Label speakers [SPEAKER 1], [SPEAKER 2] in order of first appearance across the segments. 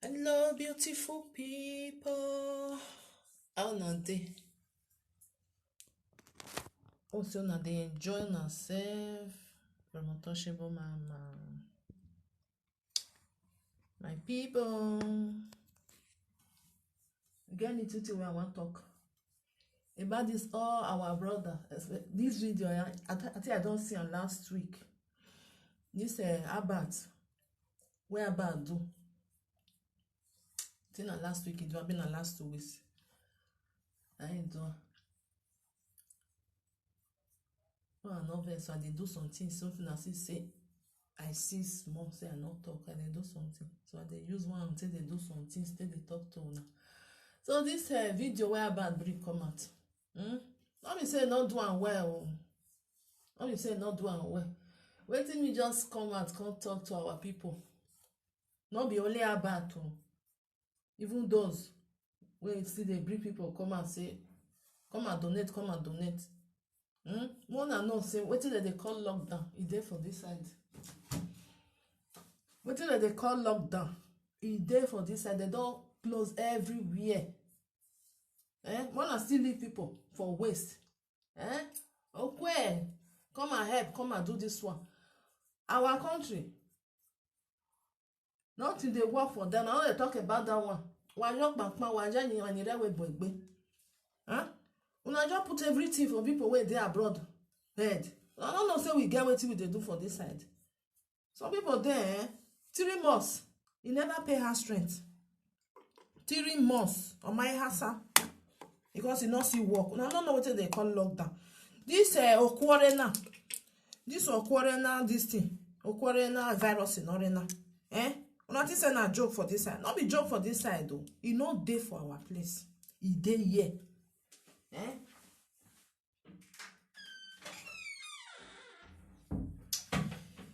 [SPEAKER 1] Hello, beautiful people. How na dey? Also, na dey enjoy yourself from Untouchable Mama. My people, get little thing wey I wan talk about this. All our brother, this video, I think I don see am last week. This Abat, where Abat do? I think na last week. It do. Been na last 2 weeks. I ain't do. Oh, I no vex, so I dey do something. Something I say I see small, say I not talk. I dey do something, so I dey use one until they do something. Still dey talk to una. So this video where Abat bring come out. Not be say not do am well. Not be say not do am well. Wetin me just come out, come talk to our people. Not be only Abat o. Even those wey still dey bring people come and say, come and donate, come and donate. More than know say wetin dem dey call lockdown, e dey for this side. Wetin dem dey call lockdown, e dey for this side. They don close everywhere. Wanna still leave people for waste. Okay, come and help, come and do this one. Our country, nothing dey work for them. I no dey talk about that one. Wajo kpankpan, waja ni we gbegbe. Una just put everything for people wey dey abroad head. I don't know say we get wetin we dey do for this side. Some people there, 3 months, e never pay house rent. 3 months on my house because e no see work. Una don't know wetin they call lockdown. This Okwarena, this thing, Okwarena virus in Orena. Una think say na joke for this side. Not be joke for this side though. E no dey for our place. E dey here.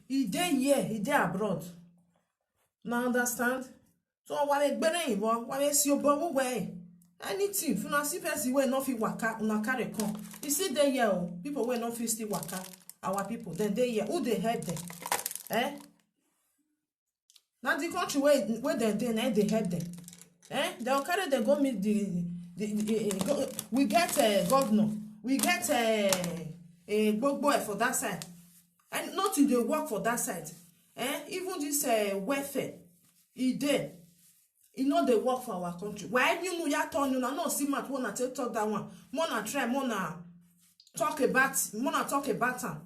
[SPEAKER 1] E dey here, e dey abroad. Now understand? So wale gbere iwo, wale si obo we. Anything, if una see person wey no fit waka, una carry come. You see dey here o, people wey no fit still waka, our people, then dey here. Who dey help them? Now the country where they dey help them. They'll carry them go meet we get a governor, we get a boy for that side, and nothing they work for that side. Even this welfare, e dey. E know they work for our country. Why you know ya turn you no see much wanna talk that one. Mona try, mona talk about am.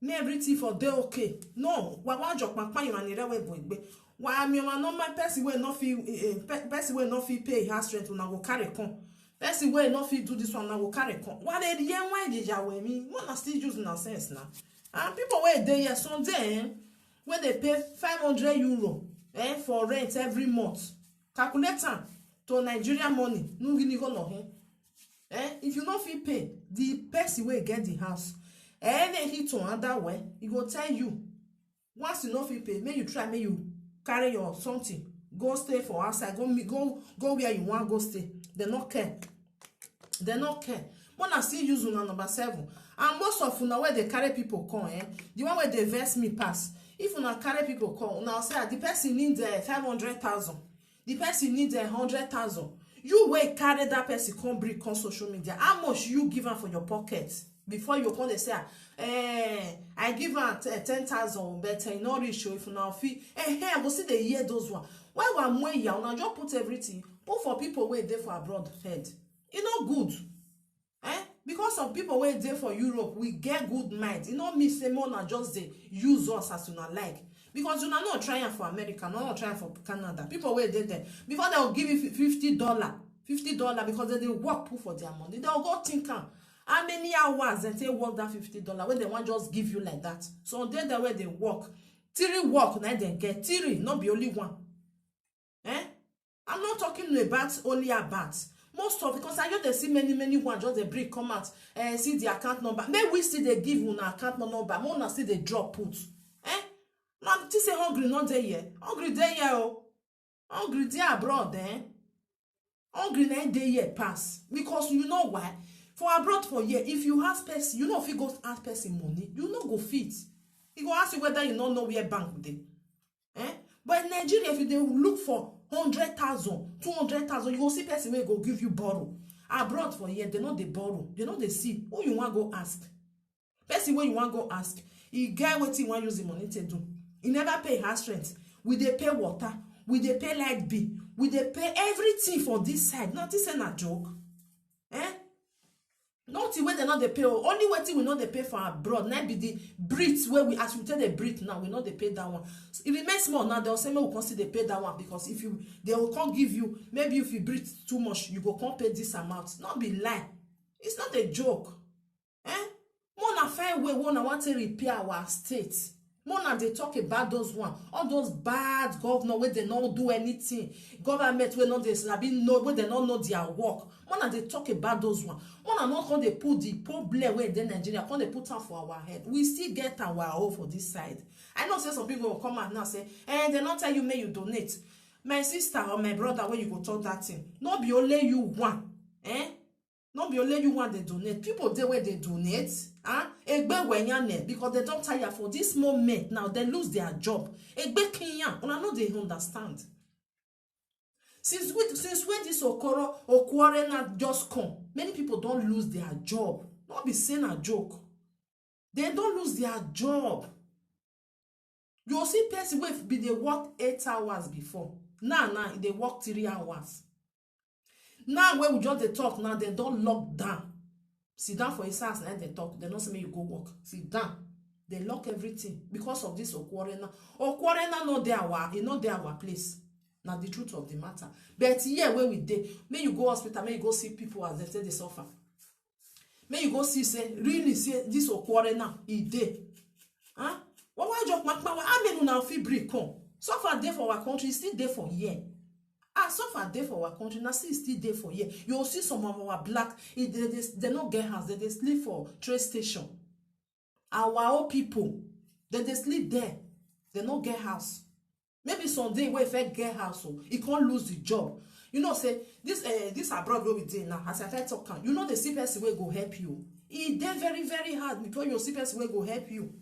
[SPEAKER 1] Me everything for dey okay. No, wa jok papa you and we boy. Why me no my person wey no fit pay house rent una go carry come. Person wey no fit do this one una go carry come. Why dey yen why dey jawe me? Mona still use na sense now. And people wey dey here some day when they pay 500 euro for rent every month. Calculate am to Nigerian money. No gini go no. If you no fit pay, the person wey get the house, any hit on other way, he go tell you. Once you no fit pay, may you try, may you carry your something, go stay for outside, go where you want go stay. They not care. They not care. When I see use una number 7, and most of una where they carry people come, the one where they vex me pass. If una carry people come, una say the person needs 500,000, the person needs 100,000. You wait carry that person come bring on social media. How much you give her for your pocket before you come? They say, I give her 10,000, but I not reach you if you now fee. I go see they hear those one. Why one way ya? Una just put everything. Put for people where they for abroad head. It not good. Because some people where they for Europe, we get good mind. You know me say more than just they use us as you not like. Because you are not trying for America, not trying for Canada. People where they there. Before they will give you $50. $50 because they work put for their money. They will go think how many hours they work that $50 when they want just give you like that. So they the way they work. 3 work now they get 3, not be only one. I'm not talking about only about. Most of because I just see many one just they bring come out see the account number. Maybe we see they give you an account number, more na see they drop put. Now this say hungry not there here. Hungry there here oh. Hungry there abroad hungry na dey here pass. Because you know why? For abroad for here, if you ask person, you know if you go ask person money, you no go fit. He go ask you whether you don't know where bank dey. But in Nigeria, if you dey look for 100,000, 200,000. You go see person wey go give you borrow. Abroad for here, they know they borrow. They know they see. Who you want go ask? Person wey you want go ask. He get wetin you want use the money to do. He never pay house rent. We dey pay water. We dey pay light bill. We dey pay everything for this side. Not this ain't a joke. Nothing where they not they pay. Only wetin we know they pay for abroad. Now be the Brits where we as we tell the Brit now, we know they pay that one. It remains small now. They'll say we will consider pay that one because if you they will can't give you, maybe if you Brit too much, you go can't pay this amount. Not be lie. It's not a joke. More na find way one I want to repair our state. More na they talk about those one, all those bad governor where they not do anything. Government where not they know where they not know their work. More na they talk about those one. More na not they put the problem where they Nigeria, can they put out for our head. We still get our own for this side. I know say some people will come out now say, they not tell you may you donate. My sister or my brother where you go talk that thing. Not be only you one. Not be only you want they donate. People they where they donate, because they don't tire for this moment now. They lose their job. Kenya, and I know they understand. Since when this Okwarena just come, many people don't lose their job. Not be saying a joke. They don't lose their job. You see person where be they work 8 hours before. Now they work 3 hours. Now when we just they talk now, they don't lock down. Sit down for his house and they talk. They don't say me you go work. Sit down. They lock everything because of this Okwarena. Okwarena not there our place. Now the truth of the matter. But here where we dey, may you go hospital, may you go see people as they say they suffer. May you go see say really say this Okwarena he dey. What why just how many now feel break come? Suffer there for our country, still there for here. Suffer there for our country, now still there for here. You will see some of our black, they not get house, they sleep for train station. Our old people, they sleep there, they not get house. Maybe someday where if I get house, he can't lose the job. You know, say this abroad where we did now, as I talk, you know the see person will go help you. It dey very, very hard because your see person will go help you.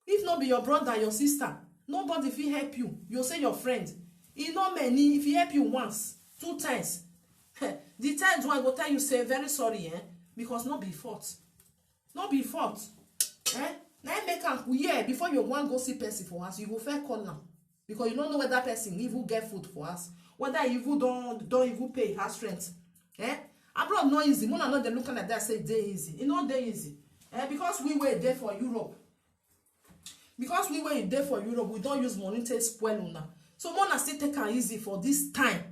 [SPEAKER 1] If not be your brother, your sister, nobody will help you. You say your friend. He not many, if he help you once, 2 times, the times one go tell you say very sorry, because not be fault. Not be fault. Now make am before you want go see person for us, you go fair call now. Because you don't know whether that person even get food for us, whether you don't even pay house rent. Abroad not easy. Mona not they looking like that say they easy. It not they easy. Because we were there for Europe. Because we were there for Europe, we don't use money to spoil una. So Mona still take her easy for this time.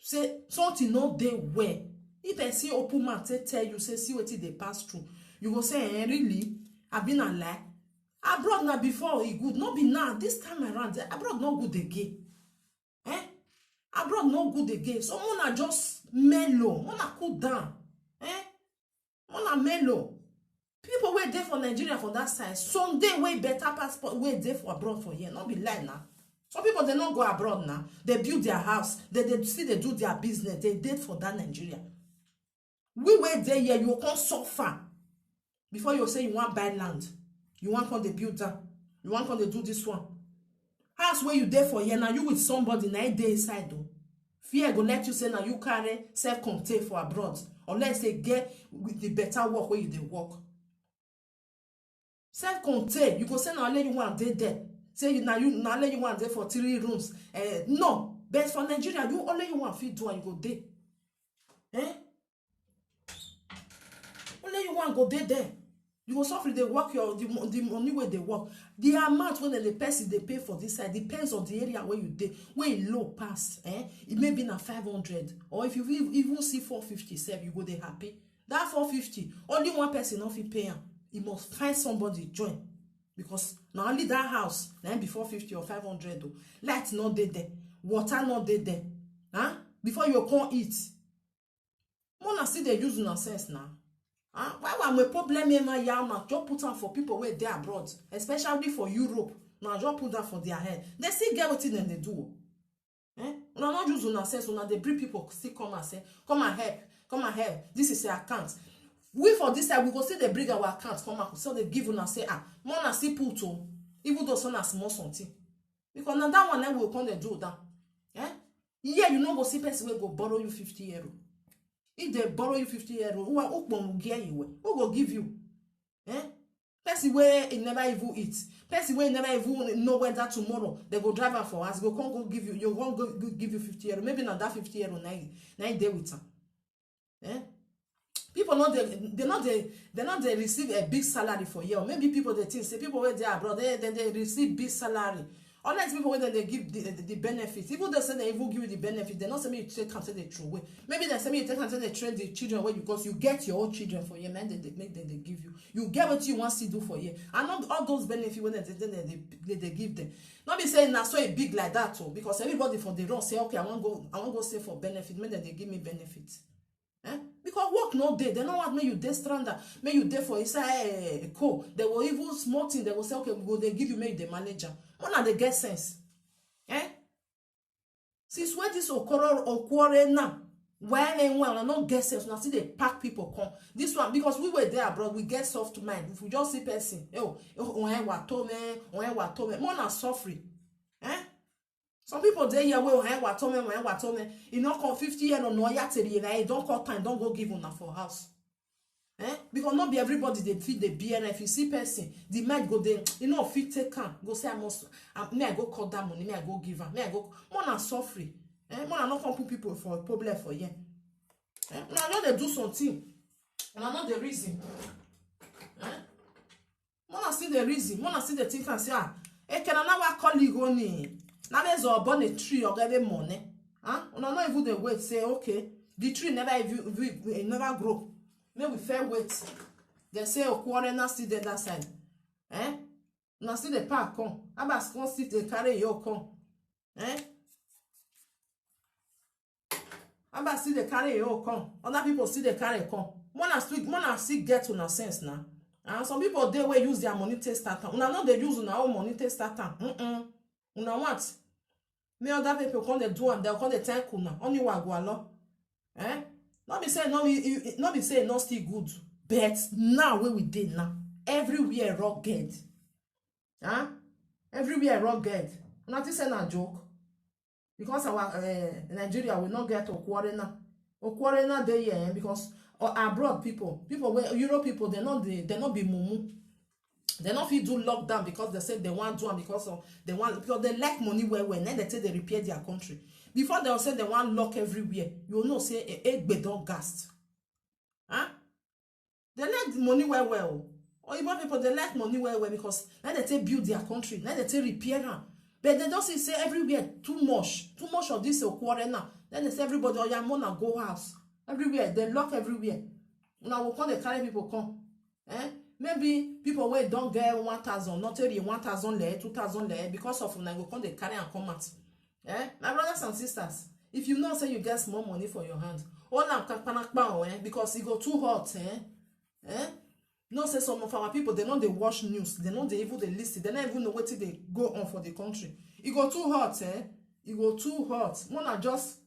[SPEAKER 1] Say something not there where. If I see open mouth tell you say see what they pass through, you go say really I been a lie. Abroad now before it good, not be now. This time around, abroad not good again. Abroad not good again. So Mona just mellow. Mona cool down. Mona mellow. People wait there for Nigeria for that side. Someday way better passport wait there for abroad for here. Not be lie now. Some people they not go abroad now. They build their house. They do their business. They date for that Nigeria. We wait there here. You can't suffer before you say you want buy land. You want to build that. You want to do this one. House where you there for here now. You with somebody now day inside though. Fear go let you say now you carry self-contained for abroad. Unless they get with the better work where you they work. Self-contained. You go say now let you want day there. Say you now let you want there for 3 rooms. No. But for Nigeria, you only you want fit do and you go there. Only you want go there. You go suffer they work the money where they work. The amount when the person they pay for this side depends on the area where you dey. Where it low pass, it may be na 500, or if you even see 450, you go there happy. That 450, only one person not fit pay him. He must find somebody join, because not only that house then be 450 or 500 though. Light not there, water not there. Before you can't eat. Mona see they use no sense now. Why we problem now just put on for people where they abroad, especially for Europe. Now just put that for their head. They still get what they do. Una not use una sense. Una they bring people still come and say, come and help. This is your account. We for this side we go see they bring our account come and so they give una say Mona still put even though some small something, because now that one then will come they do that. Yeah, you know go see person will go borrow you 50 euro. If they borrow you 50 euro, who go give you? Eh? Person where it never even eat. Person where never even know whether tomorrow they go drive for us. Go give you. You won't go give you 50 euro. Maybe not that 50 euro. Nine day with them. Eh? People not they not they receive a big salary for year. Maybe people they think say people where they are abroad they receive big salary. Unless people when they give the benefits, even they say they even give you the benefit, they not say me you take and say they throw away. Maybe they say me you take and say they train the children away because you get your own children for you, man. They make them they give you. You get what you want to do for you, and not all those benefits when they give them. Not be saying now so a big like that too, because everybody for the run say okay I want go save for benefit, maybe they give me benefits. Eh? Because work no day, they don't want me you day stranded, may you day for inside co. They will even small thing, they will say okay, they give you maybe the manager. When are they get sense? Eh? Since when this occur now, when and when I not get sense, now see they pack people come. This one because we were there abroad, we get soft mind. If we just see person, more than suffering. Eh? Some people they here you know come 50 years no yet don't call time, don't go give una for house. Eh? Because not be everybody they feed the beer. If you see person, the might go there, you know, fit take can go say I must may I go call that money, may I go give her, may I go more than suffering. Eh? More than not come put people for a problem for you. Eh? Now I know they do something. And I know the reason. Eh? More than see the reason, more than see the thing and say, can I now colleague only? Now there's a burn a tree or get money. Huh? And I not even the wait say, okay, the tree never grow. Maybe fair wait. They say quarter na still there that side. Eh? Na still the park come. Abas come still they carry your come. Eh? Abas still they carry your come. Other people still they carry come. One still get to na sense now. And some people they will use their money to start. Una not they use una own money to start. Una what? Me other people come they do and they come they thank una. Only one go along. Eh? Not be saying not be saying not still good, but now where we did now, everywhere rugged. Huh? Everywhere rugged. Nothing say na joke. Because our Nigeria will not get Okwarena. Okwarena they here because abroad people where Europe people they not be mumu. They not fit do lockdown because they said they want to do and because they like money well then they say they repair their country. Before they will say they want lock everywhere, you will know say a don't gas. Huh? They like money well. Or even people they like money well because then they say build their country, then they say repair them. But they don't say everywhere too much of this quarter now. Then they say everybody oh yeah mona go house. Everywhere they lock everywhere. Now we come they carry people come. Eh? Maybe people where don't get 1,000, not 1,000 lei, 2,000 lei because of now we come they carry and come out. Eh? My brothers and sisters, if you know say you get small money for your hand, all that because it go too hot, no say some of our people they know they watch news, they know they even they listen, they don't even know what they go on for the country. It go too hot, it go too hot. Mona just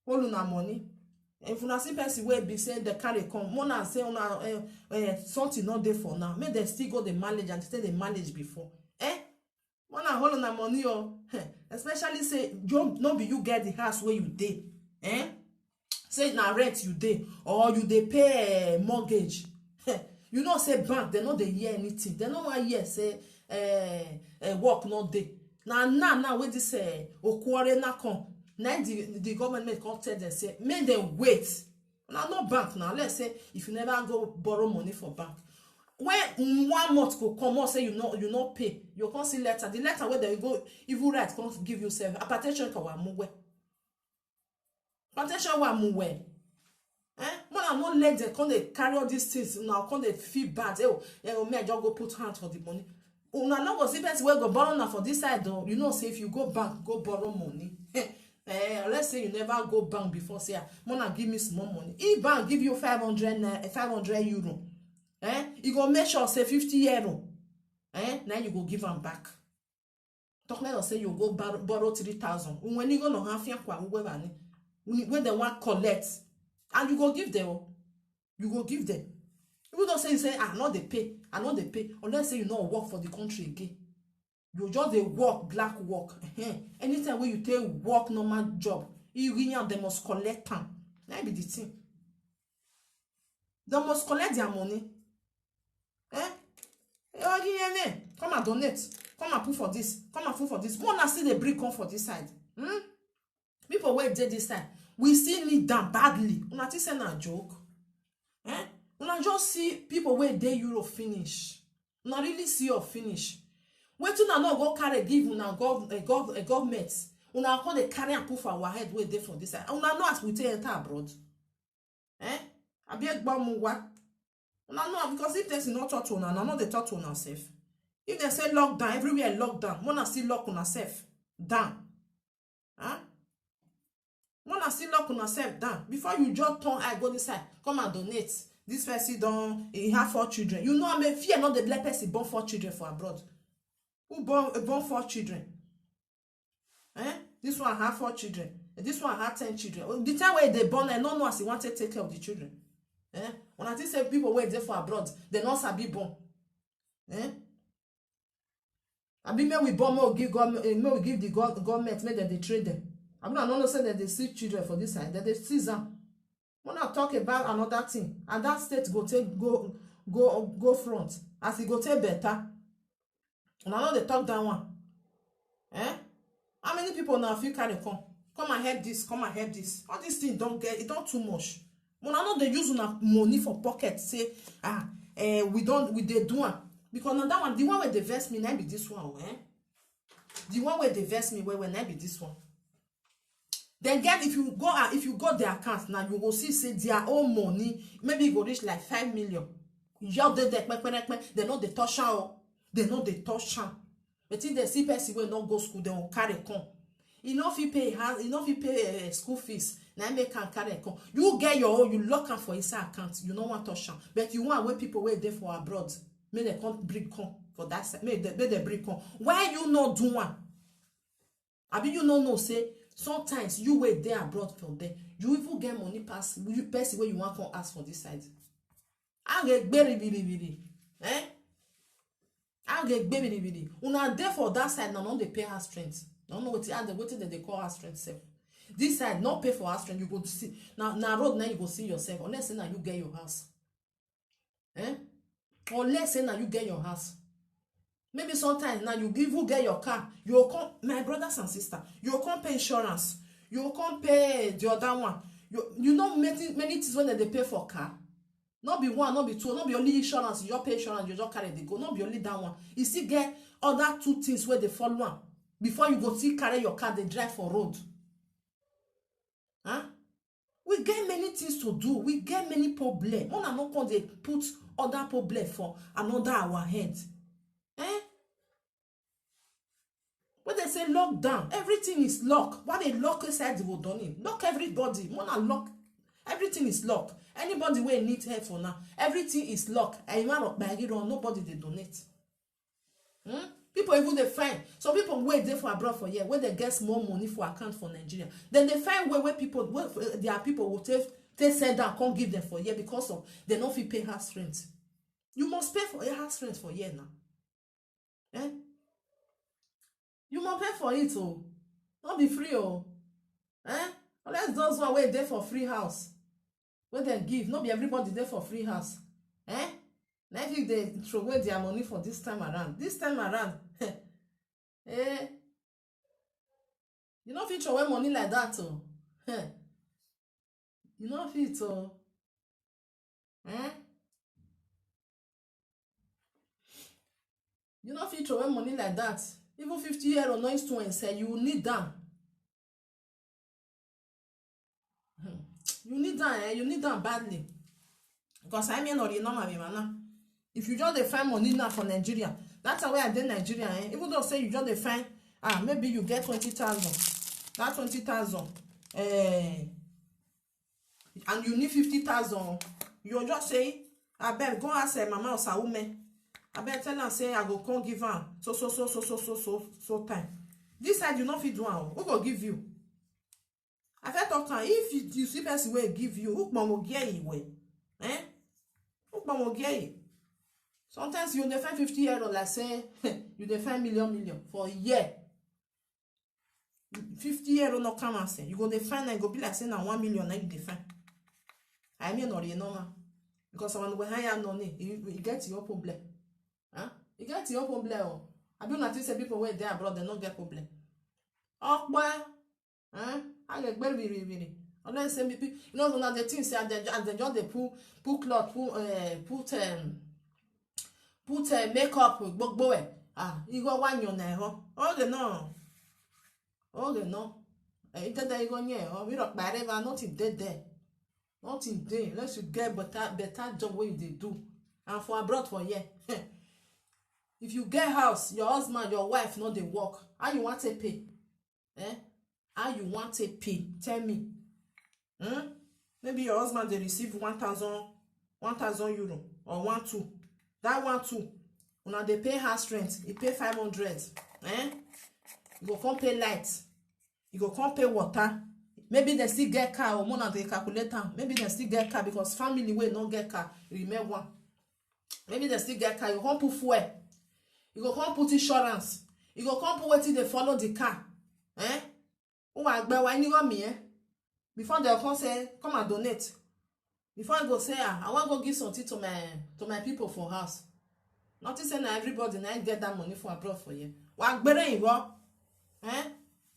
[SPEAKER 1] hold on money. If una see person where be say they carry come, mona say una something not there for now. May they still go the manage and say they manage before. Mona hold on money especially say no be you get the house where you dey. Say na rent you dey or you dey pay mortgage. You know say bank they no dey hear anything. They no wan hear say work not dey. Now wey this okwore na come. Now the government come tell them say make them wait. Now no bank now. Let's say if you never go borrow money for bank. When 1 month go come out say you not pay, you can't see letter. The letter where they go even write can't give you self. Application ka wa muwe. Application wa muwe. When I not let them come they carry all these things. Now come they feel bad. Me I just go put hand for the money. Una not go see person where go borrow now for this side though. You know say if you go bank go borrow money. Let's say you never go bank before say Mona give me small money. If bank give you 500 euro. You go make sure say 50 euro. Now you go give them back. Talk like say you go borrow 3,000. When you go no have when they want collect, and you go give them. You go give them. You don't say I know they pay. Unless say you know work for the country again. You just dey work black work. Anytime when you take work normal job, they must collect am. That be the thing. They must collect their money. Come and donate. Come and put for this. Come and put for this. Wanna see the brick come for this side? People wey dey this side, we still need them badly. Una think say na joke? Una just see people wey dey Europe finish. Una really see your finish. Wetin una no go carry give una government. Una come dey carry and put for our head wey dey for this side. Una know as we take enter abroad. Abi egbamuwa. Una know, because if there's not talk to una, una no dey talk to una self. If they say lockdown, everywhere lockdown, wanna still lock una self down. Wanna still lock una self down. Before you just turn eye go this side, come and donate. This person he have 4 children. You know, I mean, fear not the black person born 4 children for abroad. Who born 4 children? This one have 4 children. This one have 10 children. The time where they born, I don't know as he want to take care of the children. When I think say people wait there for abroad, they not sabi born. I mean, may we born, may we give the government, may they trade them. I mean, I don't know say that they see children for this side, that they see them. When I talk about another thing, and that state go front, as he go take better. And I know they talk that one. How many people now feel carry come and help this, come and help this? All these things don't get it, don't too much. When I know they use money for pocket, say we they do one. Because now that one, the one where they vest me, now be this one, The one where they vest me, where now be this one. Then get if you go their account now, you will see their own money, maybe it go reach like 5 million. Y'all they know they touch out. They know they touch am. But if they see person will not go school, they will carry come. You know if you pay school fees, now make can carry come. You get your own, you lock am for inside account. You don't want touch am. But you want when people wait there for abroad, may they come bring come for that side. May they bring come. Why you not do one? I mean you know say sometimes you wait there abroad for them. You even get money pass. You person where you want to ask for this side. I get very. I get baby. Una there for that side now, they pay her strength. No know what they call her strength self. This side not pay for her strength. You go to see now road now you go see yourself. Unless now you get your house. Unless now you get your house. Maybe sometimes now you even get your car. You come, my brothers and sisters. You come pay insurance. You come pay the other one. You know many things when they pay for car. Not be one, not be two, not be only insurance, you just pay insurance, you just carry the go, not be only that one. You still get other 2 things where they follow one. Before you go see carry your car, they drive for road. We get many things to do. We get many problems. One and not they put other problem for another our head. When they say lockdown, everything is locked. Why they lock inside the road done it? Lock everybody. One and lock. Everything is locked. Anybody wey need help for now, everything is locked. And nobody they donate. People even they find some people wait there for abroad for year where they get more money for account for Nigeria. Then they find where there are people who take send down, can't give them for year because of they don't fit pay house rent. You must pay for a house rent for year now. You must pay for it, oh. Not be free, oh. Unless those one wait there for free house. Where they give, not be everybody there for free house. Now if they throw away their money for this time around. This time around, you know if you throw away money like that, oh. You know if it, oh. You know if you throw away money like that, even 50 € noise to and say you will need them. You need that, you need that badly. Because I mean, or you know, my man. If you just find money now for Nigeria, that's why I did Nigeria. Even though say you just find, maybe you get 20,000. That 20,000, and you need 50,000. You just say, I bet go ask mama or Saume. I bet tell her say I go come give her so time. This side you not fit do one. Who go give you? I felt talk if you see person will give you, who will get you way? Who will get you? Sometimes you dey find 50 euro like say you dey find million for a year. 50 euro no come and say you go dey find and go be like say na 1 million na you dey find. I mean no normal. Because someone go hire money, you get your problem. Huh? You get your problem. Oh. I do not say people where they abroad they don't get problem. Oh boy, huh? I get very. Unless say people, you know, now the things say they just they put cloth, put makeup, boy. Ah, you go one your name, huh? Okay no. It that you go near, or we don't buy ever nothing dead there. Nothing there. Unless you get better job where they do. And for abroad for year. If you get house, your husband, your wife, not they work. How you want to pay? How you want to pay? Tell me. Maybe your husband they receive 1,000 euro or 1,200. That 1,200. When they pay house rent, he pay 500. You go come pay light. You go come pay water. Maybe they still get car or more than they calculate them. Maybe they still get car because family will not get car. Remember one. Maybe they still get car. You come put fuel. You go come put insurance. You go come put waiting they follow the car. Oh my God, why you got me? Before they come say, come and donate. Before I go say, I want to go give something to my people for house. Not to say that everybody now get that money for abroad for you. What better you go?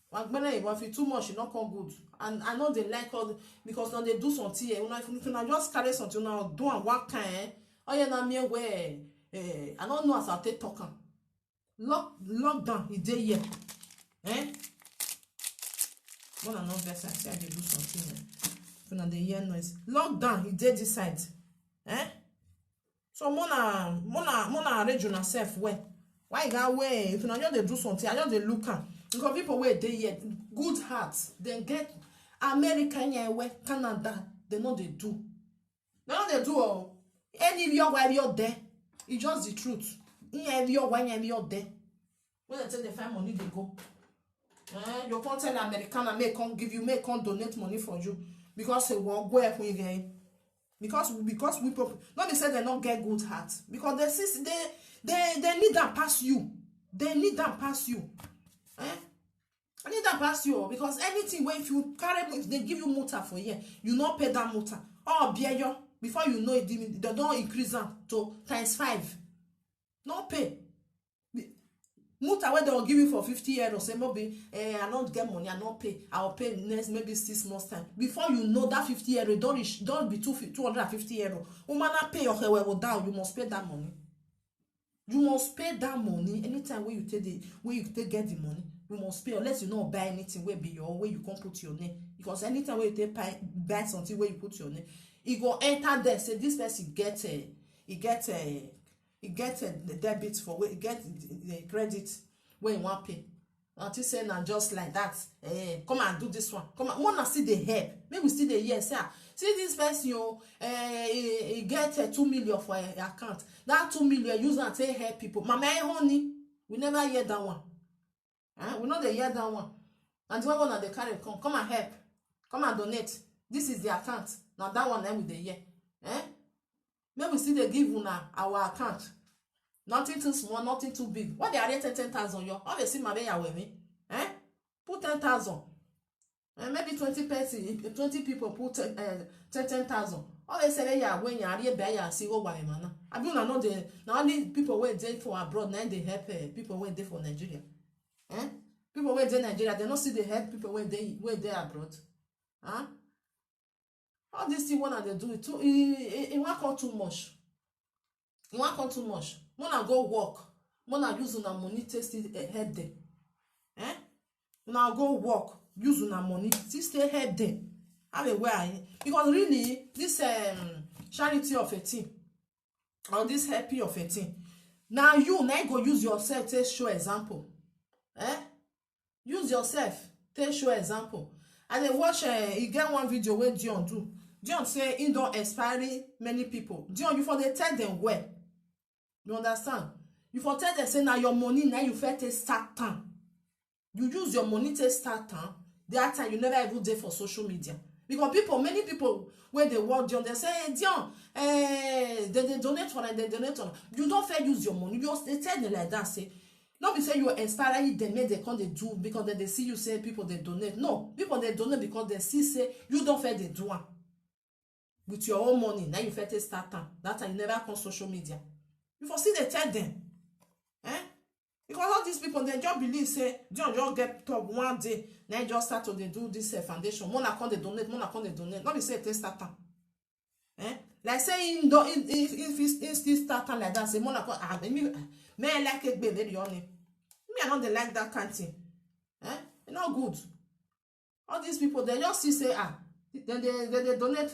[SPEAKER 1] What better you go? If you too much, you not come good. And I know they like all because now they do something. If you just carry something now, do one kind. Oh yeah, now me where I don't know as I take talking. Lockdown, he did here. One and not best I say I do something. If they hear noise. Lockdown, he did this side. So mona arrange yourself well. Why you got way? If you know they do something, I know they look at. Because people where they hear good hearts, they get America where Canada, they know they do. They know they do. Any of your where you're there, it's just the truth. You're there. When they tell they find money, they go. You can't tell American may can't give you, may can't donate money for you because they won't go if we get. Because we people not they say they not get good heart because they need that pass you. They need that pass you. I need that pass you because anything where if you carry if they give you muta for year, you not pay that muta. Oh bear you before you know it, they don't increase them to ×5. Not pay. Muta where they will give you for 50 euros, say maybe I don't get money, I not pay. I'll pay next maybe 6 months time. Before you know that 50 euro, don't be 250 euro. Woman pay your hair down, you must pay that money. You must pay that money anytime where you take get the money. You must pay unless you not buy anything where be your way you can't put your name. Because anytime where you take buy something where you put your name, you go enter there, say this person get the debit for where you get the credit when you want pay. Until say now just like that, come and do this one. Come on, wanna see the help. Maybe we see the yes, sir. See this person, he get 2 million for an account. That 2 million use and say help people. Mama, honey, we never hear that one. We know they hear that one. And the one that they carry come and help, come and donate. This is the account. Now that one then with the year. Maybe still they give una our account. Nothing too small, nothing too big. What they are rated 10,000 yo? Obviously, my baby with me. Put 10,000. Maybe 20 people put 10,000. Obviously, when you are here, buy see what way man. I do not know the now only people wait there for abroad. Now they help people wait there for Nigeria. People wait there Nigeria. They don't see they help people wait there abroad. All these things when they do it too, it won't come too much. It won't come too much. When I go work, when I use una money, test it head there. When I go work, use una money, stay head there. Have a way because really this charity of a team or this happy of a team. Now you go use yourself to show example. Use yourself to show example. And then watch you get one video where Dion do. Dion say he don't expire many people. Dion, you for they tell them well. You understand? You for tell them say now your money now you first start time. You use your money to start time. That time you never even there for social media. Because many people where they work, John, they say, hey, Dion, they donate for it, they donate on. You don't fair use your money. You just they tell them like that, say. Not be say you inspire it, they come they do because they see you say people they donate. No, people they donate because they see say you don't fair they do one. With your own money, now you fair to start time. That time you never come social media. You for see they tell them. Because all these people they just believe say John just get top one day, now you just start to they do this foundation. Mona come they donate, mona come they donate. Not be say they start time. Like say if it's still start time like that, say mona come me I like it baby the only. Me I don't like that kind of thing. It's not good. All these people they just see say then they donate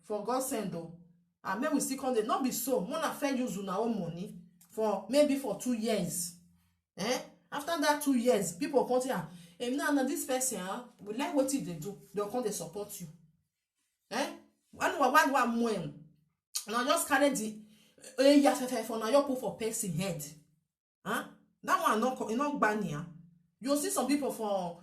[SPEAKER 1] for God send though. Maybe we still come they not be so. Mona fair use una own money for maybe for 2 years. After that 2 years, people come say now this person we like what they do. They'll come they support you. One more. Now just carry the for now you put for person head. That one not bania. You'll see some people for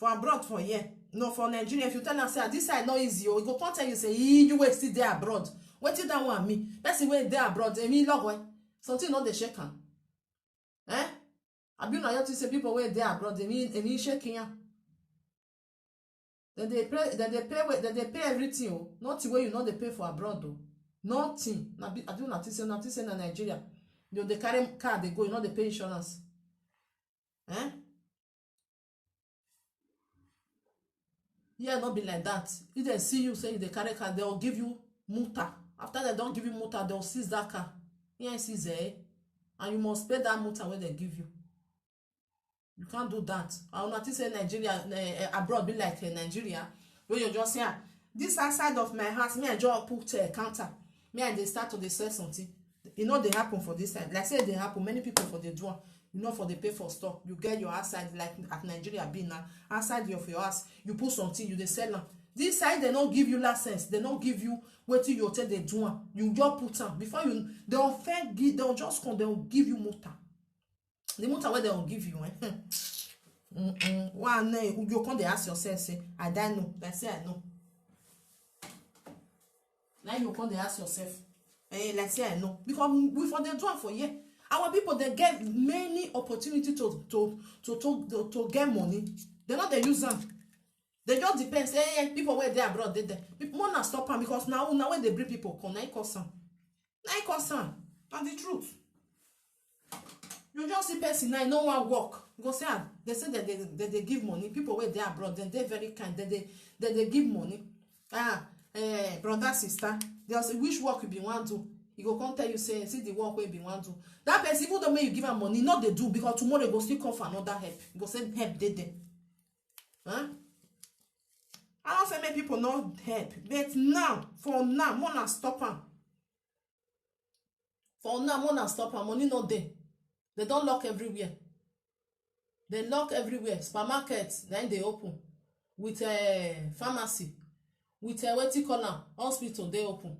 [SPEAKER 1] abroad for year. No, for Nigeria, if you tell them say this side not easy, you go come tell you say you will still there abroad. What did that one me? Person way there abroad, they mean log way. Something not the shaken. I be not to say people way there abroad, they mean shaking. Then they pay everything. Not the way you know they pay for abroad though. Nothing. I do not say in Nigeria. They carry car, they go, you know they pay insurance. Yeah, not be like that. If they see you say they carry car, they'll give you multa. After they don't give you multa, they'll seize that car. Yeah, seize and you must pay that multa when they give you. You can't do that. I will not say Nigeria abroad be like Nigeria, where you just say this side of my house, me I just put a counter. Me and they start to they sell something. You know they happen for this side. Like say they happen, many people for the do. You know for the pay for stock. You get your outside like at Nigeria be now. Outside of your house, you put something, you they sell now. This side they don't give you license. They don't give you what you tell they do. You just put them before you they'll just come, they'll give you multa. The multa where they'll give you. One you come they ask yourself, say, I don't know. They say I know. Now you come they ask yourself, like say I know. Because we for the do for year. Our people they get many opportunity to get money. They not they use them. They just depends. People where they abroad they there. People wanna stop them because now when they bring people come, now concern. And the truth. You just see person now no one work. Go say they say that they give money. People where they abroad, then they very kind. They give money. Brother, sister, they say which work you be want to. He go come tell you say see the work where be want to. That person even the way you give them money, not they do because tomorrow they go still come for another help. You go say help they there. I don't say many people not help, but now for now, mona stop them. For now, mona stop them. Money not there. They don't lock everywhere. They lock everywhere. Supermarkets then they open with a pharmacy, with a what you call now hospital they open.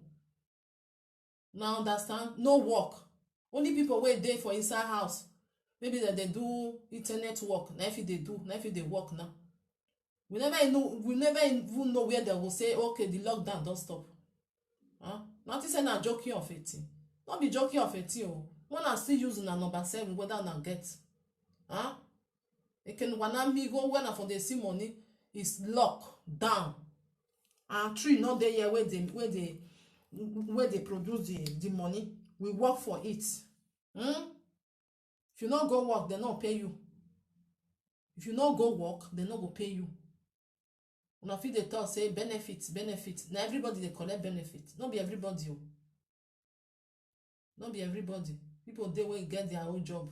[SPEAKER 1] Now understand? No work. Only people wait there for inside house. Maybe that they do internet work. Now if they work now. We never even know where they will say, okay, the lockdown don't stop. Not to say not joking of it. Not be joking of it. One are still using a number 7 whether not get. It can one me go when for the see money is locked down. And 3 not there here where they produce the money. We work for it. If you not go work, they not pay you. If you not go work, they not go pay you. Una fit dey talk say benefits. Now everybody they collect benefits. Not be everybody. Not be everybody. People they will get their own job.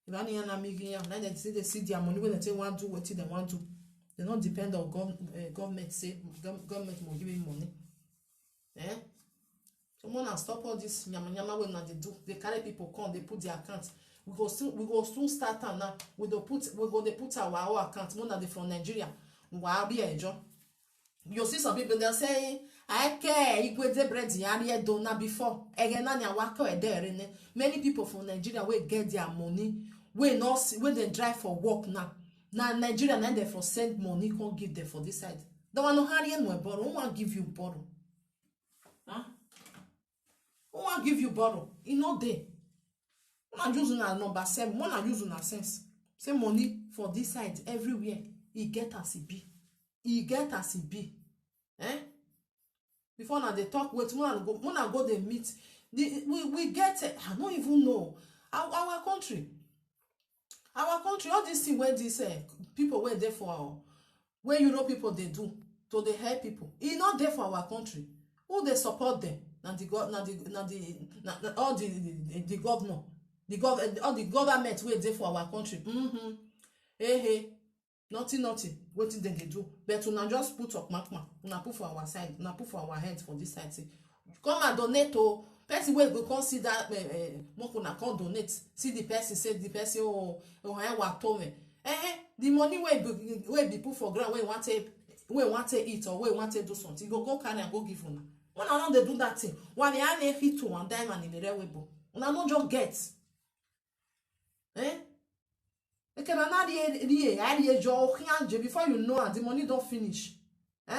[SPEAKER 1] If any now they see their money when they say want to what they want to. They don't depend on government. Say government will give you money. Someone has stop all this nyama when they do. They carry people come, they put their accounts. We go soon start now. We go put our account. More than from Nigeria. You see some people they're saying, I care equate the bread area donor before. Many people from Nigeria will get their money. When they drive for work now. Now Nigeria now they for send money can't give them for this side. Don't want no hurry no borrow. Who want give you borrow? Huh? Who want give you borrow? You know they. Una use una number 7. Una use una sense. Say money for this side everywhere. E get as e be. E get as e be. Eh? Before now they talk with one go they meet. We get it. I don't even know our country. Our country, all this thing where this people were there for where Europe people they do to they help people. It's not there for our country. Who they support them? All the governor, all the government were there for our country. Hey, nothing. What did they do? But una just put up makma. Una put for our side. Una put for our heads for this side. Say, come and donate to. Person wey go come see that make una come donate. See the person say the person I want to me. The money wey be put for ground wey want to eat or wey want to do something. Go carry and go give una. Una no dey do that thing. One dey ane fit to one dime and in the webo. Una no just get. Eke na na rie jo hianje before you know the money don't finish. You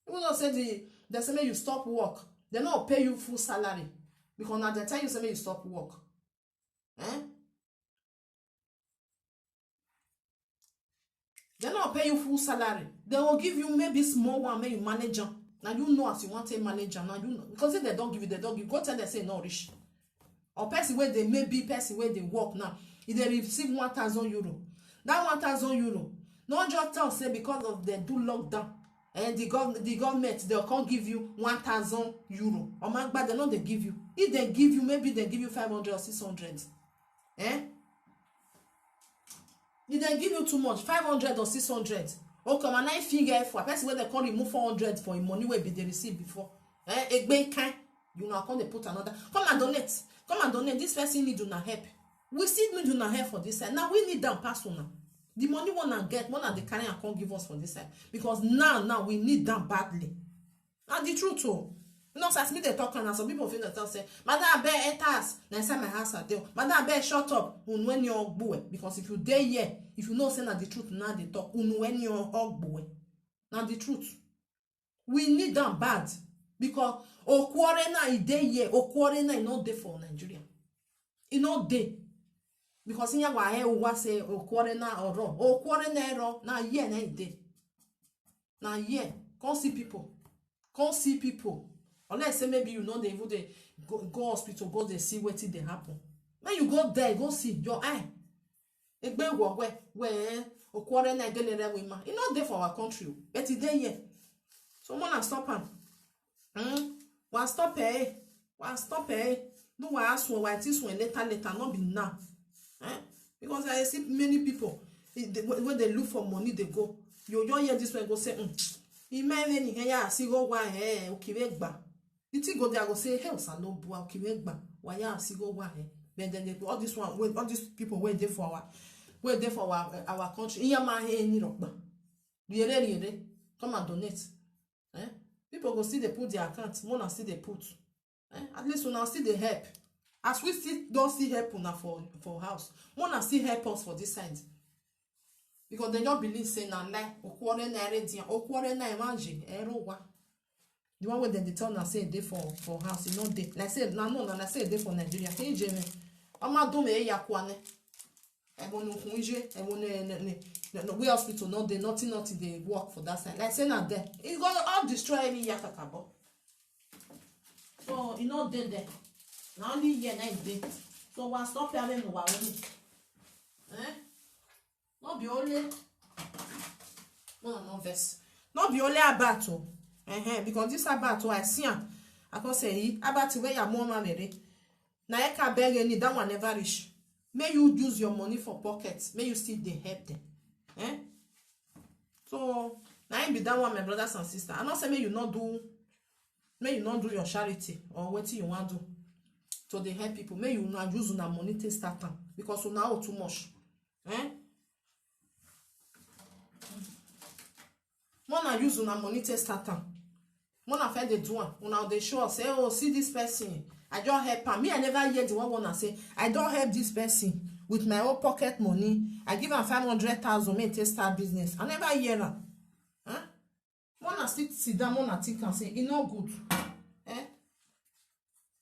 [SPEAKER 1] don't say they say you stop work. They not pay you full salary because at the time you say you stop work. They not pay you full salary. They will give you maybe small one, maybe manager. Now you know as you want a manager. Now you know because if they don't give you, go tell them say no rich. Or person where they may be person where they work now. If they receive 1,000 euro, that 1,000 euro, not just tell say because of they do lockdown. And the government they can't give you 1,000 euro. Or man, but they know they give you. If they give you, maybe they give you 500 or 600. If they give you too much, 500 or 600. Okay, man, I figure for a person where they can't remove 400 for a money where they received before. You know, can't they put another. Come and donate. Come and donate. This person need to help. We still need to help for this side. Now we need them pass on now. The money wanna get, one of the carry and can't give us for this side. Because now we need them badly. And the truth too. You know, as me they talk and some people feel that they'll say, Madam I bear etas, next time my house are there. Madam I bear shut up, when you're boy. Because if you dare here, if you know say that the truth now they talk, when you're boy. Now the truth. We need them bad. Because Okwarena is there here, Okwarena is not there for Nigeria. It's not there. Because in your way, say, Okwarena or wrong. Okwarena wrong. Now, yeah, na ide. Now, yeah. Can't see people. Can't see people. Unless say maybe you know they even they go hospital, go they see what they happen. When you go there, go see your eye. Egbe wo where Okwarena gelere we ma. It's not there for our country, but it's there here. Someone has stop him. One stop eh. One stop eh. No one ask why this one later not be now. Because I see many people when they look for money, they go. You don't hear this one go say, he may any here, see go why okay, you think go there go say, hell, no boy, okay, why ya see go why. But then they all this one, all these people wait there for our country. In your man here, any rock. Come and donate. People go see they put their account, more than see they put. At least when I see they help. As we still don't see help now for house, wanna still help us for this side. Because they don't believe saying na lie. Okwarena imagine erowa. The one where they tell us say they for house, you know they. Like say no, I say they for Nigeria. Hey Jimmy, I'ma do me yakwane. I want to kunje. I want no we hospital no they nothing they work for that side. Like say na there, it's gonna all destroy any yakakabo. So you know they there. Now only here night day. So one stop having no one. Not be only no verse. Not be only a battle. Because this a battle I see I can say about where your mama marry. Now I can beg any that one never reach. May you use your money for pockets. May you still they help them. So now I be that one, my brothers and sisters. I not say may you not do your charity or what you want to do. So they help people. May you not use una money to start them because you now too much. Mona use una money to start them. Mona fair the do one. Una they show us say, oh, see this person. I don't help her. Me, I never hear the one wanna say, I don't help this person. with my own pocket money. I give am 500,000 make take start business. I never hear am. Huh? Wanna sit down, wanna think and say, e no good. Eh?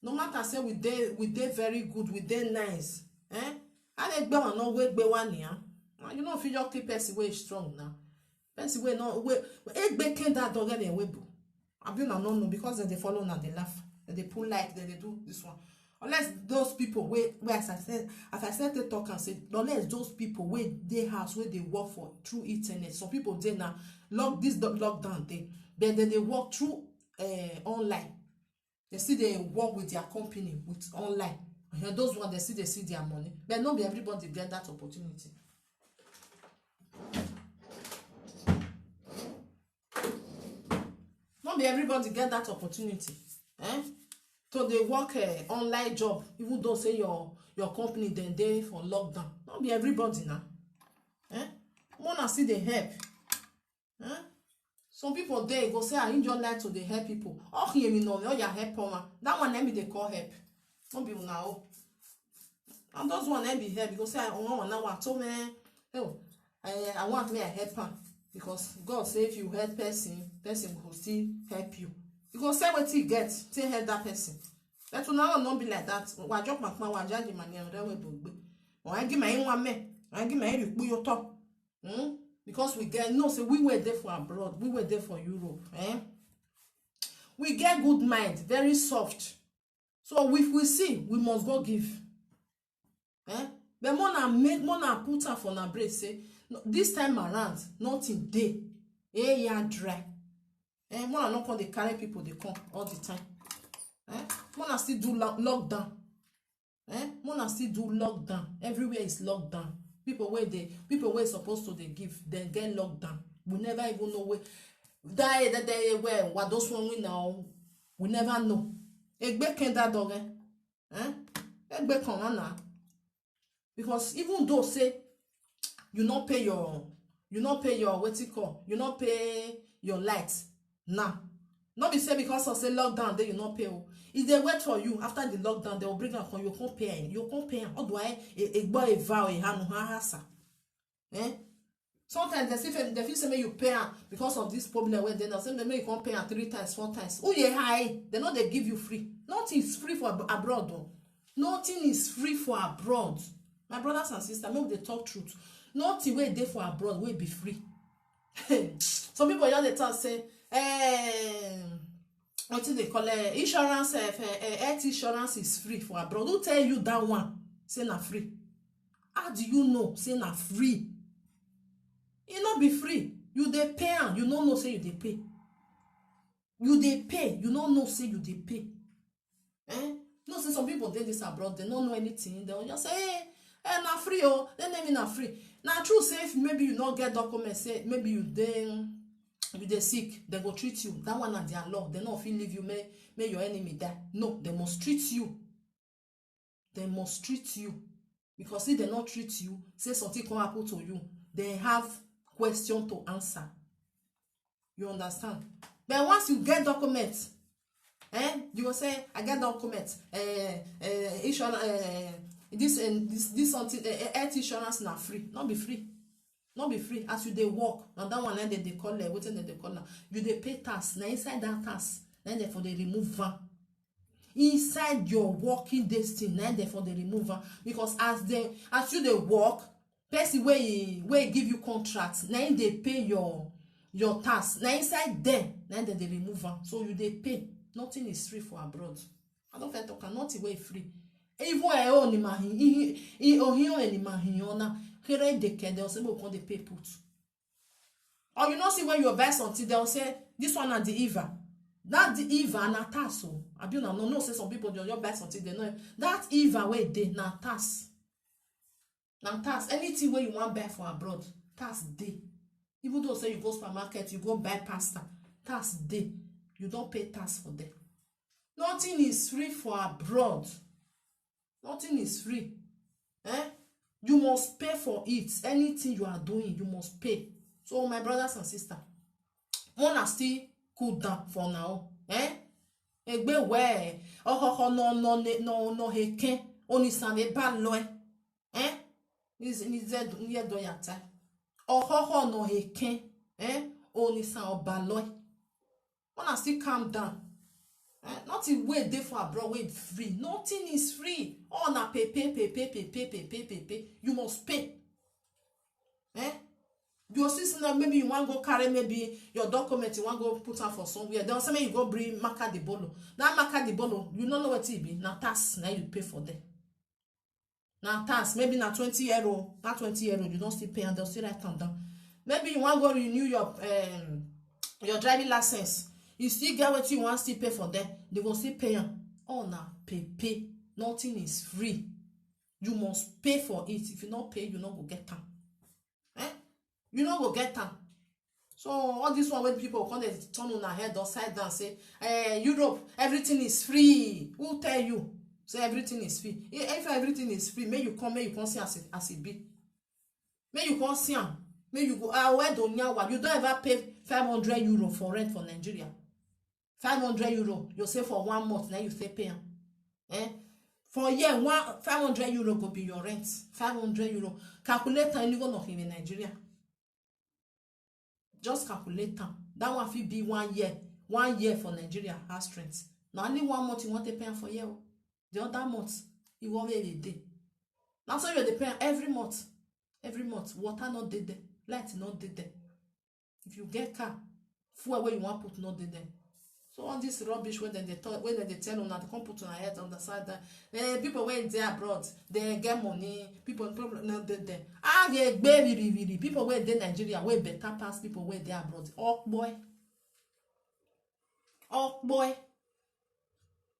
[SPEAKER 1] No matter say we dey very good, we dey nice. Eh? I dey gbe one no wey gbe one ya. You know if you just keep person wey strong now. Person wey no wey egbe ken that dog get wey bo. Abi una no know because they follow na they laugh. They pull like they do this one. Unless those people where as I said they talk and say, unless those people where they house where they work for through internet. Some people they now lockdown they work through online. They see they work with their company with online. And those ones they see their money. But not be everybody get that opportunity. Not be everybody get that opportunity. Eh? So they work online job, even though say your company then dey for lockdown. Not be everybody now. Eh? Wanna see the help. Eh? Some people there go say, I enjoy like to they help people. Oh, hear me no, you help woman. That one let me they call help. Don't be now. And those one let be help because say I want now I told me, oh, I want me a helper because God say if you help person will still help you. You go say what you get, say help that person. That will not be like that. Why drop my man, why judge my name, that way be. Or I give my own man, I give my head you your top. Because we get no, say we were there for abroad, we were there for Europe. We get good mind, very soft. So if we see, we must go give. But mona put her for na brace say this time around, nothing day. Yeah, dry. Mona not come they carry people they come all the time. Mona still do lockdown. Mona still do lockdown. Everywhere is lockdown. People where supposed to they give, then get locked down. We never even know where that day where what those one we now we never know. Egbe ken that dog egbe kon na. Because even though say you not pay your what you call, you not pay your lights now. Not be say because of say lockdown then you not pay. If they wait for you after the lockdown, they will bring up you can't pay. You can't pay. How do I a boy vow a hanu hasa? Sometimes they feel say you pay because of this problem where they say you can't pay 3 times, 4 times. Oh yeah, high. They know they give you free. Nothing is free for abroad though. Nothing is free for abroad. My brothers and sisters, maybe they talk truth. Nothing where they for abroad will be free. Some people just they talk say, what do they call it? Insurance, health insurance is free for abroad. Who tell you that one? Say na free. How do you know? Say na free. It not be free. You dey pay and you don't know say you dey pay. You dey pay. You don't know say you dey pay. No, say some people did this abroad. They don't know anything. They will just say, na free oh. Then they mean na free. Now true say if maybe you not get documents, say maybe you then. If they sick, they go treat you. That one at their law. They not feel leave you, may your enemy die. No, they must treat you. They must treat you. Because if they not treat you, say something can happen to you, they have question to answer. You understand? But once you get documents, you will say, I get documents. This something health insurance not free. Not be free. Not be free as you they work. Now that one they call it, waiting they call now. You they pay tax. Now inside that tax, then therefore they remove van. Inside your working destiny, now therefore they remove van. Because as you they work, person where give you contracts, now they pay your tax. Now inside there, now they remove van. So you they pay. Nothing is free for abroad. I don't feel talk nothing way free. Even I own na. They will say, we they pay put. Or you know, see when you buy something, they'll say, this one are the IVA. That the IVA and a tax. I do not know, say some people just buy something, they know. That IVA where they na tax. Na tax. Anything where you want buy for abroad, tax day. Even though say you go supermarket, you go buy pasta, tax day. You don't pay tax for them. Nothing is free for abroad. Nothing is free. You must pay for it. Anything you are doing, you must pay. So, my brothers and sisters, wanna still cool down for now. Egbe we. No heken. Oni sane ba loe. is in z nye do yata ohoho no heken oni san obaloy wanna still calm down. Nothing way dey for abroad way free. Nothing is free. All na pay. You must pay. You see now maybe you want go carry maybe your document you want go put am for somewhere. Then say you go bring marker the bolo. That marker the bolo, you don't know what it be. Na tax now you pay for them. Na tax maybe na 20 euro. Na 20 euro you don't still pay and they'll still write am down. Maybe you want go renew your driving license. You still get what you want, still pay for them. They will still pay you. Oh, now pay. Nothing is free. You must pay for it. If you not pay, you not go get them. You not go get them. So all this one when people come, they turn on their head upside down, say, Europe, everything is free. Who tell you? Say everything is free. If everything is free, may you come see as it be. May you come see them. May you go, where don't you don't ever pay 500 euro for rent for Nigeria. 500 euro, you say for 1 month, now you say pay. For a year, 500 euro go be your rent. 500 euro. Calculate time you go not in Nigeria. Just calculate time. That one will be 1 year. 1 year for Nigeria has strength. Now only 1 month you want to pay for year. The other month, you want a day. Now so you pay every month. Every month. Water not dead there. Light not dead there. If you get car, fuel where you want put not dead there. So all this rubbish when they tell you now they come put on your head on the side that people when they abroad they get money, people not dead there. They baby people when they Nigeria way better pass people when they abroad. Oh boy.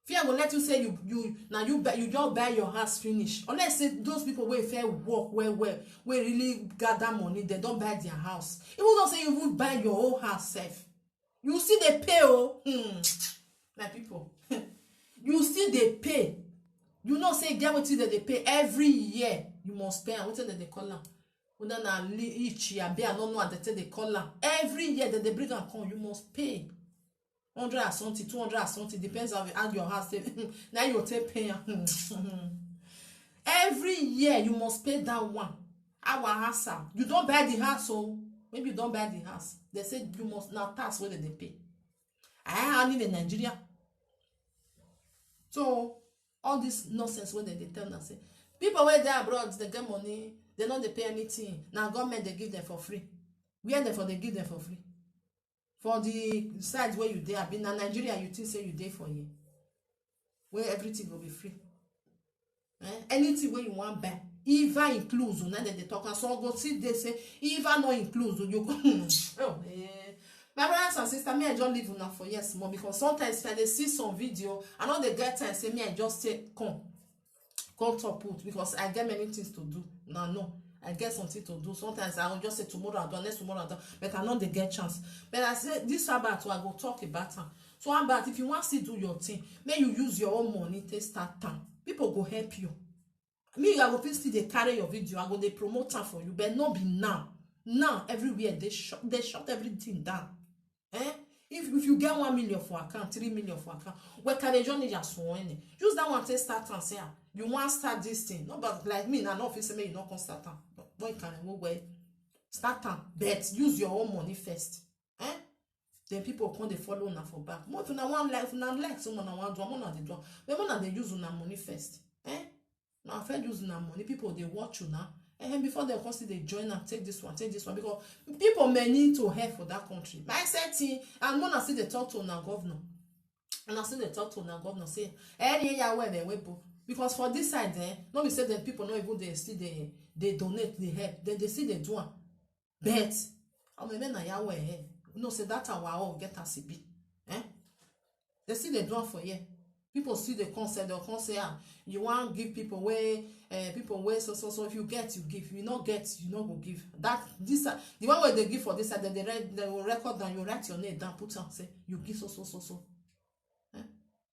[SPEAKER 1] Fear will let you say you just buy your house finish. Unless say those people where fair work where really gather money, they don't buy their house. Even don't say you would buy your whole house safe. You see they pay my people. You see they pay. You know say get what they pay every year. You must pay. What they call them? Whether na each year, I don't know what they call them. Every year that they bring and come, you must pay. 100 or something, 200 or something, depends on how your house. Now you take pay. Every year you must pay that one. Our house. You don't buy the house, so maybe you don't buy the house. They say you must now tax whether they pay. I live in Nigeria. So all this nonsense when they tell them say people where they abroad, they get money, they don't they pay anything. Now government they give them for free. Where therefore they give them for free. For the side where you there, have been in Nigeria, you think say you there for you. Where everything will be free. Anything where you want buy, even includes now that they talk and so go see they say even not includes you go. My brothers and sisters, me I just live now for yes more because sometimes when they see some video, I know they get time say me I just say come top put because I get many things to do. No. I get something to do. Sometimes I will just say tomorrow I'll do, next tomorrow I'll do, but I know they get chance. But I say this about I go talk about them. So how about if you want to do your thing, may you use your own money to start time. People go help you. Me, I go still they carry your video, I go they promote time for you, but not be now. Now everywhere they shut everything down. If you get 1 million for account, 3 million for account, where can they join just one? Use that one to start and say you want to start this thing. No, but like me, now office me you not can start them. Boy can move way. Start them, but use your own money first. Then people come they follow now for back. More if you want like someone I want do, more they do. But more they use una money first. Now if I use una money, people they watch you now. And before they consider they join and take this one because people may need to help for that country. But I said and when I see the talk to our governor, and I see the talk to our governor say, because for this side there, not be say that people not even they still they donate the help, they see they do. But I mean na Yahweh no say that our all get as it be. They see they do for you. People see the concept, they'll come say, you want to give people way, so if you get, you give. You not get, you not go give. The one where they give for this side, they will record down, you write your name down, put on, say, you give so.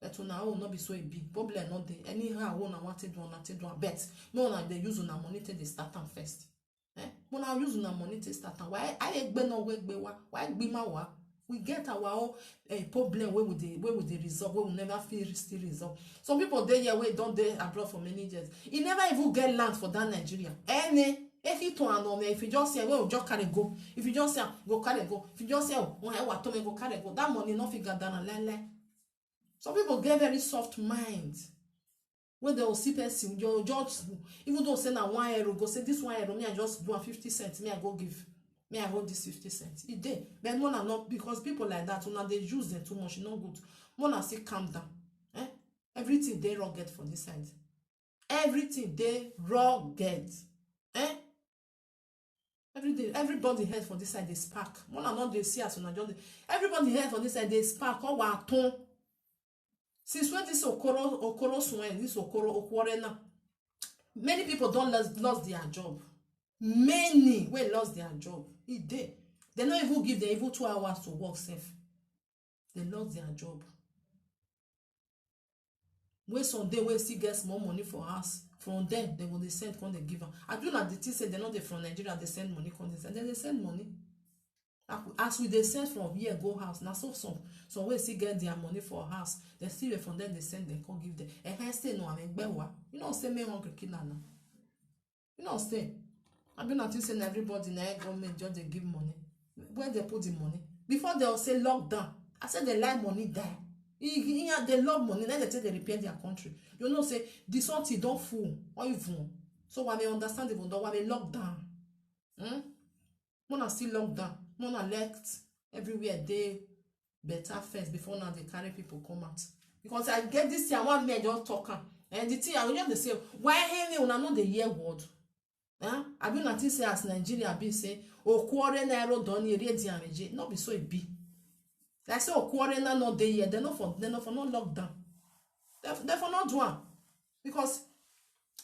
[SPEAKER 1] But now will not be so a big problem, not there. Anyhow, want to do, bet. No, now they use una money to start them first. When I use una money to start them, why I no why be my wa? We get our own problem where we dey resolve, where we never feel still resolve. Some people dey here wey don dey abroad for many years. E never even get land for that Nigeria. If you just say, well, just carry go. If you just say, go carry go. If you just say, oh, go carry go. That money no fit gather na lie. Some people get very soft mind. When they will see person, you just, even though say na €1, go say this €1, me I just do 50 cents, me I go give. Me I hold this 50 cents. It dey. But more na not, because people like that, when they use them too much, e no good. More na say calm down. Everything dey rugged for this side. Everything dey rugged. Everybody head for this side they spark. More na not they see as una just everybody head for this side they spark. Oh wa ton. Since when this Okoro swing, this Okoro now, many people don't lost their job. Many wey lost their job. E dey. They no even give them even 2 hours to work safe. They lost their job. Wey Sunday wey still get small money for house, from them they go dey send come dey give am. I do not the thing say they no dey from Nigeria, they send money come dey send. Then they send money. As we dey send from here go house, na so some wey still get their money for house, they still from them they send them come give them. Say no, you know say me hungry kill now. You know say I be not saying everybody na government just they give money. Where they put the money? Before they'll say lockdown, I said they like money die. They love money, then they say they repair their country. You know say this one don't fool or even. So when they understand even though when they lockdown, Mona still lockdown. Mona left everywhere they better first before now they carry people come out. Because I get this thing, I want me just talking. And the thing I will just say, why any una know the year word? I be not say as Nigeria be say, o quarter naira don area damage. Not be so it be. Like say o quarter na not the year, they no for not lockdown. They for not do one. Because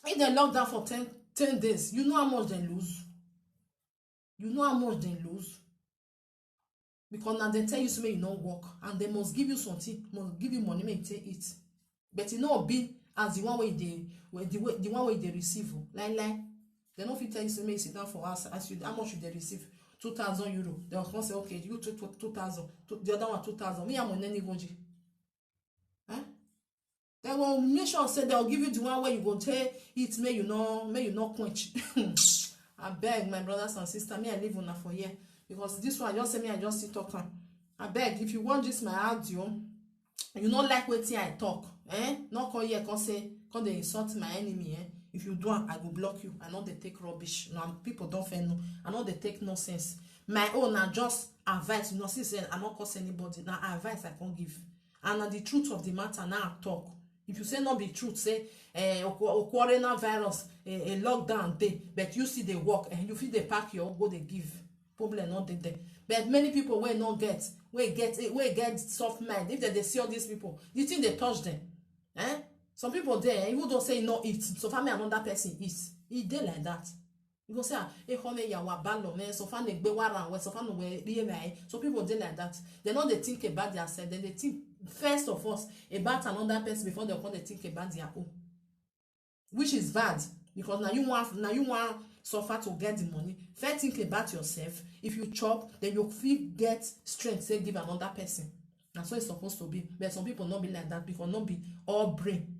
[SPEAKER 1] if they lock down for 10 days, you know how much they lose. You know how much they lose. Because now they tell you something you don't work, and they must give you something, must give you money, make you take it. But it not be as the one way they receive. Like they don't fit tell you something you sit down for us as you how much you they receive. €2,000. They will say, okay, you took 2,000, the other one 2,000. Me I'm on any goji. They will make sure say they'll give you the one where you go take it, may you not quench. I beg my brothers and sisters, me I live on for here. Because this one just say me I just sit talking. I beg if you want this my audio, you not like what I talk, not come here come they insult my enemy, If you do, I will block you. I know they take rubbish. Now people don't fair no. I know they take nonsense. My own are just advice. You know, since I not cause anybody. Now advice I can't give. And the truth of the matter now I talk. If you say not be truth, say coronavirus, a lockdown day, but you see they work and you feel they pack your go they give. Problem not there. But many people will not get soft mind. If they see all these people, you think they touch them? Some people there, even don't say no eat. So far me another person eats. It dey like that. You go say, home ya wa balo man. So far negbe wara we so far no we so people dey like that. They know they think about themselves. Then they think first of all about another person before they come they think about their own. Which is bad because now you want suffer to get the money. First think about yourself. If you chop, then you feel get strength say give another person. That's what it's supposed to be. But some people not be like that because not be all brain.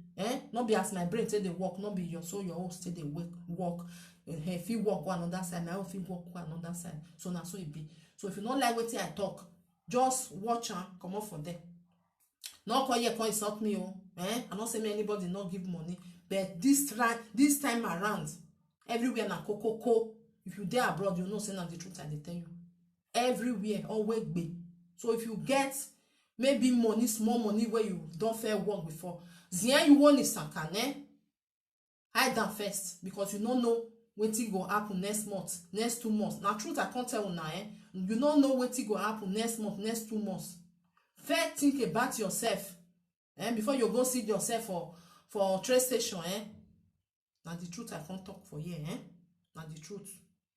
[SPEAKER 1] Not be as my brain say they work, not be your own say they work. If you work on another side, my own feel work on another side. So now so it be. So if you don't like what I talk, just watch and come up for them. Not call here, call insult me, I not say me anybody not give money. But this time around, everywhere na coco. If you there abroad, you know say now the truth I tell you. Everywhere, always be. So if you get maybe money, small money where you don't fair work before, you want is sakane. Hide them first because you don't know what it go happen next month, next 2 months. Now truth I can't tell you now, You don't know what it go happen next month, next 2 months. First think about yourself, before you go see yourself for train station, Now the truth I can't talk for here, Now the truth.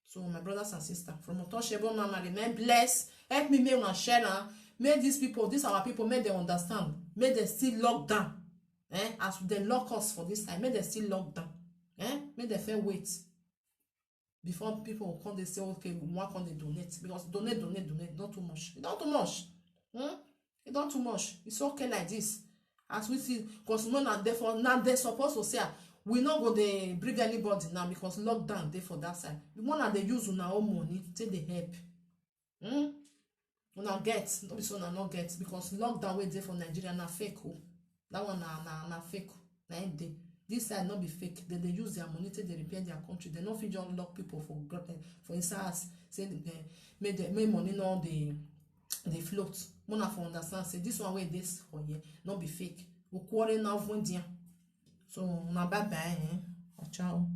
[SPEAKER 1] So my brothers and sisters, from Untouchable Mama, remain blessed. Help me make una share. Make these our people, make them understand. Make them still lock down. As they lock us for this time, make them still lock down. Make them fair wait. Before people will come, they say, okay, we want to donate. Because donate, not too much. Not too much. It don't too much. It's okay like this. As we see, because therefore now they supposed to say we not go they bring anybody now because lockdown there for that side. The one that they use on our own money take the help. Una get, no be so una not get because lockdown wey dey for Nigeria na fake oh. That one na fake. Na it dey. This side not be fake. They use their money to repair their country. They not fit just lock people for inside say make money no they float. Mona for understand say this one wey this for here not be fake. We quarrel now when dia. So na bye bye. Ciao.